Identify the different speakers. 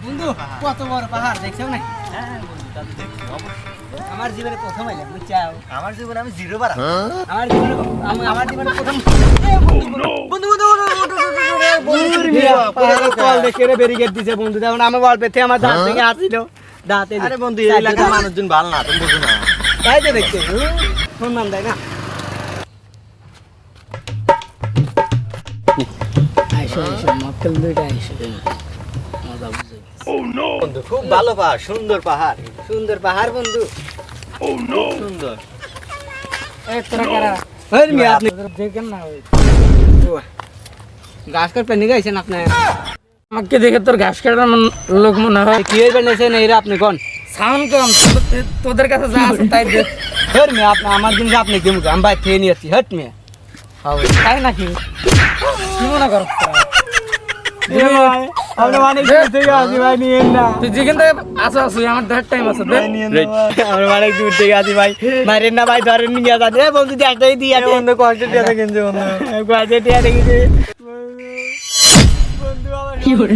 Speaker 1: বন্ধু কত বড় পাহাড় দেখছো না?
Speaker 2: হ্যাঁ বন্ধু, তা তো দেখছি অবশ্যই।
Speaker 1: আমার জীবনে প্রথম আইলাম বুঝছাও।
Speaker 2: আমার জীবনে আমি জিরো বার।
Speaker 1: আমার জীবনে প্রথম
Speaker 2: বন্ধু বন্ধু
Speaker 1: কল দেখে রে ব্যারিকেড দিছে বন্ধু। দেখুন আমি বল পেতে আমার দাঁত থেকে আসছিল দাঁতে।
Speaker 2: আরে বন্ধু, এই এলাকার মানুষজন ভালো না, তুমি বুঝো না।
Speaker 1: তাই তো দেখতে শুনলাম তাই না? আইসো আইসো মক্কেল দুইটা আইসো মজা বুঝে।
Speaker 2: বন্ধু খুব ভালো পাহাড়, সুন্দর পাহাড়।
Speaker 1: সুন্দর পাহাড় বন্ধু,
Speaker 2: সুন্দর।
Speaker 1: এই তোরা কারা? ওই মিয়া আপনি দেখেন না ওই গাছ কাটতে নিয়ে গেছেন আপনি?
Speaker 3: আমাকে দেখে তোর ঘাস কাটার লোক মনে হয়।
Speaker 1: কি হয়ে বানিয়েছেন এইরা আপনি কোন?
Speaker 3: সাউন্ড কম, তোদের কাছে যা আছে তাই দে।
Speaker 1: হের মিয়া আপনি আমার জিনিস আপনি কি মুখে আমি বাইর থেকে নিয়ে যাচ্ছি। হেট মিয়া
Speaker 3: তাই নাকি? কি মনে কর
Speaker 1: আপনি অনেক দূর থেকে আসি ভাই, নিয়েন না।
Speaker 3: তুই যেখান থেকে আসো আসো, আমার দেখার টাইম আছে দে।
Speaker 1: আমরা অনেক দূর থেকে আসি ভাই, মারেন না ভাই, ধরেন নিয়ে যান। এ বন্ধু একটাই দিয়ে আছে
Speaker 2: বন্ধু কষ্ট দিয়ে কিনছে বন্ধু।
Speaker 1: কয়েকটা দিয়ে দেখেছি বন্ধু। আমার